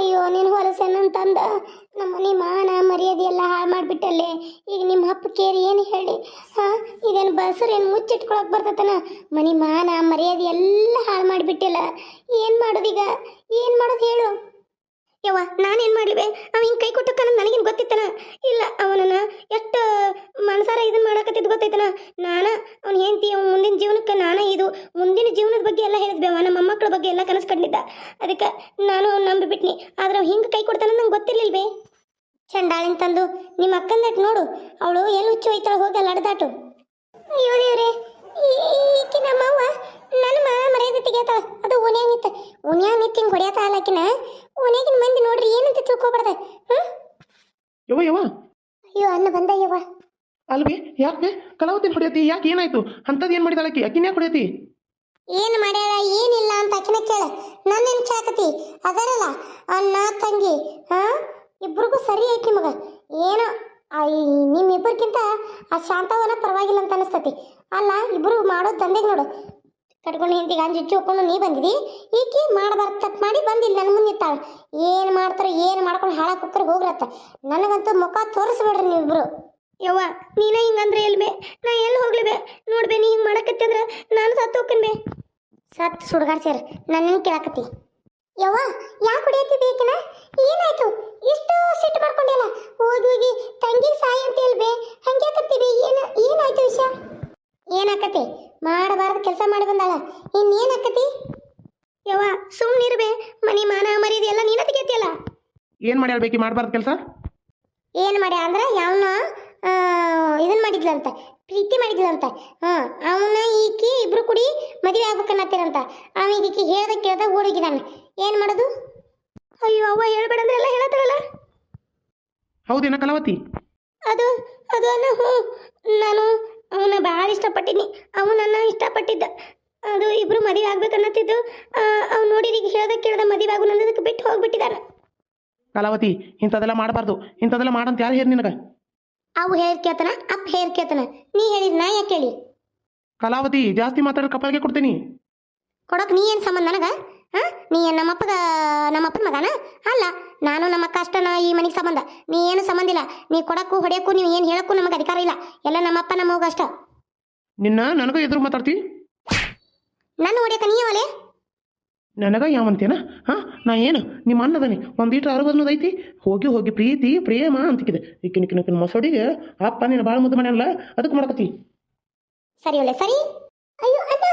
ಅಯ್ಯೋ ನೀನು ಹೊಲಸನ್ನಂತಂದ ನಮ್ಮ ಮನೆ ಮಾನ ಮರ್ಯಾದೆ ಎಲ್ಲ ಹಾಳು ಮಾಡಿಬಿಟ್ಟಲ್ಲೇ. ಈಗ ನಿಮ್ಮ ಅಪ್ಪ ಕೇರಿ ಏನು ಹೇಳಿ? ಹಾಂ, ಇದೇನು ಬಸರು ಏನು ಮುಚ್ಚಿಟ್ಕೊಳಕ್ಕೆ ಬರ್ತತನ? ಮನೆ ಮಾನ ಮರ್ಯಾದೆ ಎಲ್ಲ ಹಾಳು ಮಾಡಿಬಿಟ್ಟಿಲ್ಲ. ಏನು ಮಾಡೋದೀಗ? ಏನು ಮಾಡೋದು ಹೇಳು? ಯವ್ವ ನಾನೇನು ಮಾಡಲಿವೆ? ಅವ ಹಿಂಗೆ ಕೈ ಕೊಟ್ಟಕ್ಕ ನನಗೇನು ಗೊತ್ತಿತ್ತನ? ಇಲ್ಲ, ಅವನನ್ನು ಎಷ್ಟು ಮನ್ಸಾರ ಇದನ್ನು ಮಾಡಕತ್ತಿದ್ದು ಗೊತ್ತೈತನ? ನಾನು ಅವ್ನು ಹೆಂಡತಿ ಅವ್ನ ಮುಂದಿನ ಜೀವನಕ್ಕೆ ನಾನು ಇದು ಮುಂದಿನ ಜೀವನದ ಬಗ್ಗೆ ಎಲ್ಲ ಹೇಳಿದ್ಬೇವ, ನಮ್ಮ ಮೊಮ್ಮಕ್ಕಳ ಬಗ್ಗೆ ಎಲ್ಲ ಕನಸು ಕಂಡಿದ್ದ. ಅದಕ್ಕೆ ನಾನು ನಂಬಿಬಿಟ್ನಿ. ಆದ್ರೆ ಅವ್ ಹಿಂಗೆ ಕೈ ಕೊಡ್ತಾನ ನಂಗೆ ಗೊತ್ತಿರ್ಲಿಲ್ವೇ? ಚಂಡಾಳಿನ ತಂದು ನಿಮ್ಮ ಅಕ್ಕಂದಟ್ಟು ನೋಡು, ಅವಳು ಎಲ್ಲಿ ಹುಚ್ಚು ಹೋಯ್ತಾಳೆ, ಹೋಗಿ ಅಲ್ಲಿ ಅಡ್ದಾಟು. ಅಯ್ಯೋ ದೇವ್ರೆ, ಈಕಿ ನಮ್ಮವ್ವ ನನ್ನ ಮರ್ಯಾದೆ ತೆಗಿಯತ್ತಾಳ. ಅದು ಓನ್ಯಾಗ ನಿಂತು ಹಿಂಗೆ ಹೊಡ್ಯಾತ ಹಾಲಾಕಿನ ಓನ್ಯಾಗಿನ ಮಂದಿ ನೋಡ್ರಿ ಏನಂತ ತಿಳ್ಕೊಬಾರ್ದ. ಯವ್ವ ಯವ್ವ, ಅಯ್ಯೋ ಅನ್ನ ಬಂದ ಯವ್ವ. ಅಲ್ವೇ ಯಾಕೆ ಕಲಾವತಿನ ಹೊಡೆಯತಿ? ಯಾಕೆ ಏನಾಯ್ತು? ಅಂಥದ್ದು ಏನು ಮಾಡಿದಾಳಕಿ? ಅಕ್ಕಿನ ಯಾಕೆ ಹೊಡೆಯತಿ? ಏನು ಮಾಡ್ಯಾಳ ಏನಿಲ್ಲ ಅಂತ ಅಕ್ಕಿನ ಕೇಳ, ನನ್ನೇನು ಕೇಳಕತಿ? ಅದರಲ್ಲ ಅಣ್ಣ ತಂಗಿ, ಹಾಂ ಇಬ್ರಿಗೂ ಸರಿ ಐತಿ ಮಗ. ಏನೋ ನಿಮ್ಮಿಬ್ಬರಿಗಿಂತ ಆ ಶಾಂತವನ ಪರವಾಗಿಲ್ಲ ಅಂತ ಅನಿಸ್ತತಿ. ಅಲ್ಲ ಇಬ್ರು ಮಾಡೋದು ದಂಧೆಗೆ ನೋಡು, ಕಟ್ಕೊಂಡು ಹಿಂದಿಗೆ ಅಂಜುಚ್ಚು ಹೋಗ್ಕೊಂಡು ನೀ ಬಂದಿದಿ, ಈಕಿ ಮಾಡಬಾರ್ದು ತಪ್ಪು ಮಾಡಿ ಬಂದಿಲ್ಲ ನನ್ನ ಮುಂದಿತ್ತಾಳ. ಏನು ಮಾಡ್ತಾರೆ ಏನು ಮಾಡ್ಕೊಂಡು ಹಾಳಾಗಿ ಕುಕ್ಕರ್ಗೆ ಹೋಗ್ರತ್ತ. ನನಗಂತೂ ಮುಖ ತೋರಿಸ್ಬೇಡ್ರಿ ನೀವಿಬ್ರು. ಯವ್ವ ನೀನ ಹಿಂಗಂದ್ರೆ ಎಲ್ಬೇ? ನಾ ಎಲ್ಲಿ ಹೋಗ್ಲಿಬೇ? ನೋಡ್ಬೇ ನೀ ಹಿಂಗೆ ಮಾಡಕತ್ತಿ ಅಂದ್ರೆ ನಾನು ಸತ್ತು ಹೋಗ್ಕನ್ಬೇ. ಸತ್ತು ಸುಡ್ಗಾಡ್ಸ್ಯಾರ ನನ್ನೇನು ಕೇಳಾಕತ್ತಿ? ಯವ್ವ ಯಾಕೆ ಹೊಡಿಯತ್ತಿ ಬೇಕಿನ? ಏನಾಯ್ತು ಇಷ್ಟು ಸಿಟ್ಟು ಮಾಡ್ಕೊಂಡಿಲ್ಲ? ಹೋಗಿ ಹೋಗಿ ತಂಗಿ ಸಾಯಿ ಅಂತ ಹೇಳ್ಬೇ, ಹಂಗೆ ಕತ್ತೀವಿ. ಏನಾಯ್ತು ವಿಷಯ? ಏನಾಕತಿ? ಮಾಡಬಾರ್ದು ಕೆಲಸ ಮಾಡಿ ಬಂದಾಳ, ಇನ್ನೇನಾಕತಿ? ಯವ್ವ ಸುಮ್ಮನಿರ್ಬೇ, ಮನಿ ಮಾನ ಮರ್ಯಾದೆ ಎಲ್ಲ ನೀನ ತೆಗಿಯತ್ತಿಯಲ್ಲ. ಏನು ಮಾಡ್ಯಾಳ ಬೇಕಿ ಮಾಡಬಾರ್ದು ಕೆಲಸ? ಏನು ಮಾಡ್ಯಾ ಅಂದ್ರೆ ಯಾವನ ಇದನ್ನ ಮಾಡಿದ್ಲಂತ, ಪ್ರೀತಿ ಮಾಡಿದ್ಲಂತ. ಹಾಂ, ಅವನ ಈಕಿ ಇಬ್ರು ಕೂಡಿ ಮದುವೆ ಆಗ್ಬೇಕನ್ನತ್ತೀರಂತ. ಅವನಿಗೆ ಈಕಿ ಹೇಳ್ದ ಕೇಳ್ದ ಓಡೋಗಿದ್ದಾನೆ. ಏನು ಮಾಡೋದು? ಅಯ್ಯೋ ಅವ್ವ ಹೇಳ್ಬೇಡ ಅಂದ್ರೆ ಎಲ್ಲ ಹೇಳತ್ತಾಳಲ್ಲ. ಹೌದೇನ ಕಲಾವತಿ? ಅದು ಅದು ಅನ್ನ ಹ್ಞೂ, ನಾನು ಅವನ ಭಾಳ ಇಷ್ಟಪಟ್ಟಿನಿ, ಅವನು ನನ್ನ ಇಷ್ಟಪಟ್ಟಿದ್ದ. ಅದು ಇಬ್ರು ಮದುವೆ ಆಗ್ಬೇಕನ್ನತ್ತಿದ್ದು. ಅವ್ನು ನೋಡಿರಿ ಈಗ ಹೇಳ್ದ ಕೇಳ್ದ ಮದುವೆ ಆಗು ನಂದದಕ್ಕೆ ಬಿಟ್ಟು ಹೋಗ್ಬಿಟ್ಟಿದ್ದಾನೆ. ಕಲಾವತಿ ಇಂಥದೆಲ್ಲ ಮಾಡಬಾರ್ದು. ಇಂಥದೆಲ್ಲ ಮಾಡಂತ ಯಾರು ಹೇಳಿ ನಿನಗೆ? ಅವು ಹೇರ್ ಕೇಳ್ತಾನ, ಅಪ್ಪ ಹೇರ್ ಕೇಳ್ತಾನ, ನೀ ಹೇಳಿದ್ ನಾ ಯಾಕೆ ಹೇಳಿ? ಕಲಾವತಿ ಜಾಸ್ತಿ ಮಾತಾಡೋ ಕಪಾಳಿಗೆ ಕೊಡ್ತೀನಿ. ಕೊಡೋಕೆ ನೀ ಏನು ಸಂಬಂಧ ನನಗೆ? ಹಾಂ, ನೀ ನಮ್ಮಪ್ಪನ ಮಗನ? ಅಲ್ಲ, ನಾನು ನಮ್ಮಕ್ಕ ಅಷ್ಟನ ಈ ಮನೆಗೆ ಸಂಬಂಧ. ನೀ ಏನು ಸಂಬಂಧ ಇಲ್ಲ. ನೀ ಕೊಡೋಕ್ಕೂ ಹೊಡೆಯೋಕ್ಕೂ ನೀವು ಏನು ಹೇಳೋಕ್ಕೂ ನಮಗೆ ಅಧಿಕಾರ ಇಲ್ಲ. ಎಲ್ಲ ನಮ್ಮಪ್ಪ ನಮ್ಮ ಹೋಗ ಅಷ್ಟ. ನನಗೂ ಎದುರು ಮಾತಾಡ್ತಿ? ನಾನು ಹೊಡೆಯಕ ನೀ ಅವಲೇ ನನಗ ಯಾವಂತೇನ? ಹಾಂ, ನಾ ಏನು ನಿಮ್ಮ ಅನ್ನದನಿ ಒಂದೀಟ್ರ ಅರಬನ್ನೋದೈತಿ? ಹೋಗಿ ಹೋಗಿ ಪ್ರೀತಿ ಪ್ರೇಮ ಅಂತಿಕ್ಕಿದೆ. ಈಕಿನ ಮೊಸಡಿಗೆ ಅಪ್ಪ ನೀನು ಭಾಳ ಮುದ್ದು ಮಾಡ್ಯಾನಲ್ಲ, ಅದಕ್ಕೆ ಮಾಡಕತ್ತಿ. ಸರಿ ಒಳ್ಳೆ ಸರಿ. ಅಯ್ಯೋ ಅಣ್ಣ,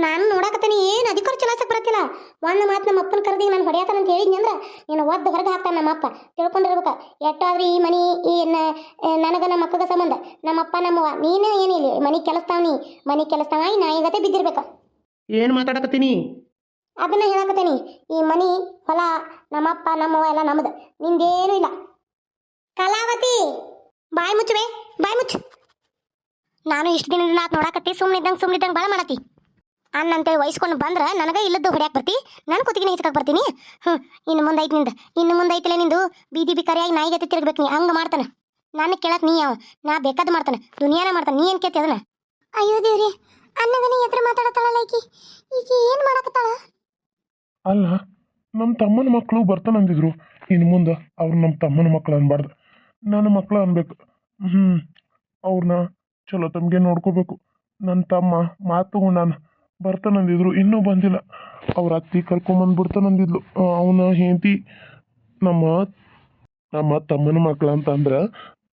ನಾನು ನೋಡಕತ್ತೀನಿ ಏನು ಅಧಿಕಾರ ಚಲಾಸಕ್ಕೆ ಬರತ್ತಿಲ್ಲ. ಒಂದು ಮಾತು ನಮ್ಮ ಅಪ್ಪನ ಕರೆದಿ ನಾನು ಹೊಡೆಯತಾನಂತ ಹೇಳಿದ್ನಿ ಅಂದ್ರೆ ನೀನು ಒದ್ದು ಹೊರಗೆ ಹಾಕ್ತಾನೆ ನಮ್ಮಪ್ಪ. ತಿಳ್ಕೊಂಡಿರ್ಬೇಕು. ಎಷ್ಟಾದ್ರೂ ಈ ಮನೆ ನನಗೆ ನಮ್ಮ ಅಕ್ಕಗ ಸಂಬಂಧ. ನಮ್ಮಪ್ಪ ನಮ್ಮವ್ವ ನೀನೇ ಏನಿಲ್ಲ ಮನೆ ಕೆಲಸ್ತಾವ. ಮನೆ ಕೆಲಸ್ತಾವ ನಾಯಿಗತೆ ಬಿದ್ದಿರ್ಬೇಕು. ಏನು ಮಾತಾಡಕತ್ತೀನಿ? ಅದನ್ನ ಹೇಳಕತ್ತೀನಿ. ಈ ಮನಿ ಹೊಲ ನಮ್ಮಪ್ಪ ನಮ್ಮವ್ವ ಎಲ್ಲ ನಮ್ದು, ನಿಂದೇನೂ ಇಲ್ಲ. ಕಲಾವತಿ ಬಾಯಿ ಮುಚ್ಚುವೆ, ಬಾಯಿ ಮುಚ್ಚು. ನಾನು ಇಷ್ಟು ದಿನದಿಂದ ನಾತ್ ನೋಡಕತ್ತಿ, ಸುಮ್ಮನಿದ್ದಂಗೆ ಭಾಳ ಮಾಡತ್ತಿ. ಅನ್ನಂತೇಳಿ ವಹಿಸ್ಕೊಂಡು ಬಂದ್ರೆ ನನಗೆ ಇಲ್ಲದ್ದು ಹೊಡ್ಯಾಕೆ ಬರ್ತಿ, ನಾನು ಕುತ್ತಿಗೆ ಹೆಚ್ಚಕ್ಕೆ ಬರ್ತೀನಿ. ಇನ್ನು ಮುಂದೆ ಐತಿಲ್ಲ ನಿಂದು ಬೀದಿ ಬಿಕಾರಿಯಾಗಿ ನಾಯಿಗತಿ ತಿರ್ಗ್ಬೇಕು. ನೀ ಹಂಗೆ ಮಾಡ್ತಾನೆ. ನಾನು ಕೇಳಕ್ಕೆ ನೀ ಯಾವ ನಾ ಬೇಕಾದ್ದು ಮಾಡ್ತಾನೆ, ದುನಿಯಾನ ಮಾಡ್ತಾನೆ. ನೀ ಏನು ಕೇಳ್ತಿ ಅದನ್ನ? ಅಯ್ಯೋ ದೇವ್ರಿ, ಅನ್ನಗನಿ ಎದುರು ಮಾತಾಡತ್ತಾಳಲ್ಲ ಈಕಿ ಏನು ಮಾಡಕತ್ತಾಳ? ಅಲ್ಲ, ನಮ್ಮ ತಮ್ಮನ ಮಕ್ಕಳು ಬರ್ತಾನಂದಿದ್ರು. ಇನ್ನು ಮುಂದೆ ಅವ್ರು ನಮ್ಮ ತಮ್ಮನ ಮಕ್ಕಳು ಅನ್ಬಾರ್ದು, ನನ್ನ ಮಕ್ಕಳು ಅನ್ಬೇಕು. ಅವ್ರನ್ನ ಚಲೋ ತಮಗೆ ನೋಡ್ಕೋಬೇಕು. ನನ್ನ ತಮ್ಮ ಮಾತು ತಗೊಂಡು ಬರ್ತಾನಂದಿದ್ರು, ಇನ್ನೂ ಬಂದಿಲ್ಲ. ಅವ್ರ ಅತ್ತಿ ಕರ್ಕೊಂಬಂದ್ಬಿಡ್ತಾನಂದಿದ್ಲು. ಅವನ ಹೆಂಡತಿ ನಮ್ಮ ತಮ್ಮನ ಮಕ್ಳು ಅಂತಂದ್ರೆ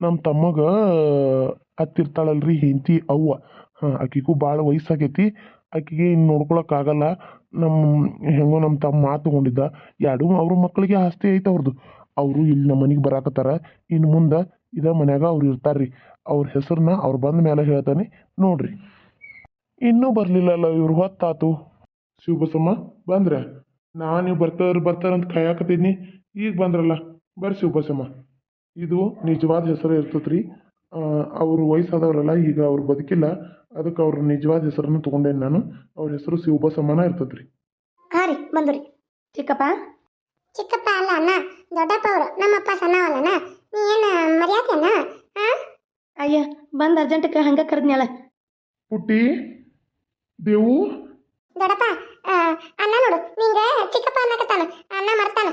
ನಮ್ಮ ತಮ್ಮಗ ಅತ್ತಿರ್ತಾಳಲ್ರಿ ಹೆಂಡತಿ ಅವ್ವ. ಆಕಿಗೂ ಭಾಳ ವಯಸ್ಸಾಗೈತಿ. ಆಕಿಗೆ ಇನ್ನು ನೋಡ್ಕೊಳಕ್ಕಾಗಲ್ಲ. ಹೆಂಗೋ ನಮ್ಮ ತಮ್ಮ ಮಾತು ತಗೊಂಡಿದ್ದ. ಅವ್ರ ಮಕ್ಕಳಿಗೆ ಆಸ್ತಿ ಐತೆ ಅವ್ರದ್ದು. ಅವರು ಇಲ್ಲಿ ನಮ್ಮ ಮನೆಗೆ ಬರಾಕತ್ತಾರ. ಇನ್ನು ಮುಂದೆ ಮನ್ಯಾಗ ಅವ್ರು ಇರ್ತಾರ್ರಿ. ಅವ್ರ ಹೆಸರನ್ನ ಅವ್ರು ಬಂದ ಮೇಲೆ ಹೇಳ್ತಾನೆ ನೋಡ್ರಿ. ಇನ್ನೂ ಬರಲಿಲ್ಲಲ್ಲ ಇವ್ರು, ಹೊತ್ತಾತು. ಶಿವಬಸಮ್ಮ ಬಂದ್ರೆ ನೀವು ಬರ್ತಾರಂತ ಕಾಯಕತ್ತಿದ್ನಿ. ಈಗ ಬಂದ್ರಲ್ಲ, ಬರ್ರಿ ಶಿವಬಸಮ್ಮ. ಇದು ನಿಜವಾದ ಹೆಸರು ಇರ್ತದ್ರಿ. ಅವರು ವಯಸ್ಸಾದವರಲ್ಲ, ಈಗ ಅವ್ರು ಬದುಕಿಲ್ಲ. ಅದಕ್ಕೆ ಅವ್ರ ನಿಜವಾದ ಹೆಸರನ್ನು ತೊಗೊಂಡೇನಿ ನಾನು. ಅವ್ರ ಹೆಸರು ಶಿವಬಸಮ್ಮನ ಇರ್ತದ್ರಿ. ಹಾಂ ರೀ, ಬಂದ್ರಿ. ಚಿಕ್ಕಪ್ಪ ಅಲ್ಲ ಅಣ್ಣ, ದೊಡ್ಡಪ್ಪ ಅವರು. ನಮ್ಮಪ್ಪ ಸಣ್ಣವಲ್ಲಣ್ಣ. ನೀ ಏನು ಮರ್ಯಾದೆಣ್ಣ? ಹಾಂ ಅಯ್ಯ ಬಂದು ಅರ್ಜೆಂಟಕ್ಕೆ ಹಂಗೆ ಕರೆದ್ನಲ್ಲ. ಪುಟ್ಟಿ, ದೇವು, ದೊಡ್ಡಪ್ಪ ಅಣ್ಣ ನೋಡು, ನಿಂಗೆ ಚಿಕ್ಕಪ್ಪ ಅನ್ನಕತ್ತಾನ. ಅಣ್ಣ ಮರ್ತಾನ.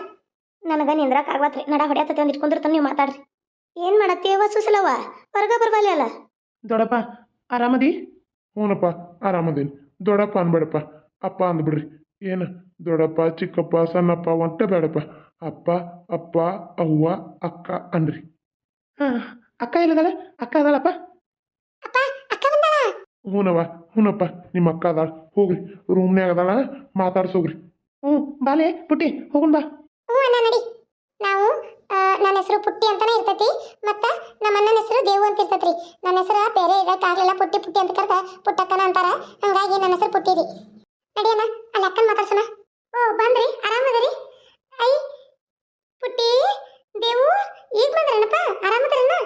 ನನಗೆ ನಿಂದ್ರಕ್ಕೆ ಆಗ್ವತ್ರಿ ನಡ ಹೊಡ್ಯಾತತಿ ಒಂದು ಇಟ್ಕೊಂಡಿರ್ತಾನೆ ನೀವು ಮಾತಾಡ್ರಿ ಏನು ಮಾಡತ್ತೀವ ಸುಸಲವ ಹೊರಗ ಬರ್ಬಲ್ಲ ಅಲ್ಲ ದೊಡ್ಡಪ್ಪ ಆರಾಮದಿ? ಹ್ಞೂನಪ್ಪ ಆರಾಮದೇನಿ. ದೊಡ್ಡಪ್ಪ ಅನ್ಬೇಡಪ್ಪ, ಅಪ್ಪ ಅಂದ್ಬಿಡ್ರಿ. ಏನು ದೊಡ್ಡಪ್ಪ ಚಿಕ್ಕಪ್ಪ ಸಣ್ಣಪ್ಪ ಒಟ್ಟ ಬೇಡಪ್ಪ. ಅಪ್ಪ ಅಪ್ಪ ಅವ್ವ ಅಕ್ಕ ಅನ್ರಿ. ಹಾಂ, ಅಕ್ಕ ಇಲ್ಲದಳ? ಅಕ್ಕ ಅದಳಪ್ಪ? ಹ್ಞೂನಪ್ಪ ನಿಮ್ಮ ಅಕ್ಕ ಅದಾಳ. ಹೋಗ್ರಿ ರೂಮ್ನ್ಯಾಗ ಅದಾಳ, ಮಾತಾಡ್ಸೋಗ್ರಿ. ಹ್ಞೂ ಬಾಲೆ ಪುಟ್ಟಿ ಹೋಗುಣ ಬಾ. ಹ್ಞೂ ಅಣ್ಣ ನಡಿ. ನಾವು ನನ್ನ ಹೆಸರು ಪುಟ್ಟಿ ಅಂತಾನೆ ಇರ್ತೈತಿ ಮತ್ತು ನಮ್ಮ ಅಣ್ಣನ ಹೆಸರು ದೇವು ಅಂತ ಇರ್ತೈತ್ರಿ. ನನ್ನ ಹೆಸರು ಬೇರೆ ಇರೋಕ್ಕಾಗಲಿಲ್ಲ, ಪುಟ್ಟಿ ಪುಟ್ಟಿ ಅಂತ ಕರೆದ ಪುಟ್ಟಕ್ಕನ ಅಂತಾರ, ಹಂಗಾಗಿ ನನ್ನ ಹೆಸರು ಪುಟ್ಟಿ ರೀ. ನಡಿಯಣ್ಣ ಅಲ್ಲಿ ಅಕ್ಕನ ಮಾತಾಡ್ಸೋಣ. ಓ ಬಂದ್ರಿ, ಆರಾಮದರಿ? ಐ ಪುಟ್ಟಿ ದೇವು ಈಗ ಬಂದ್ರಣ್ಣಪ್ಪ, ಆರಾಮದ್ರಣ್ಣ?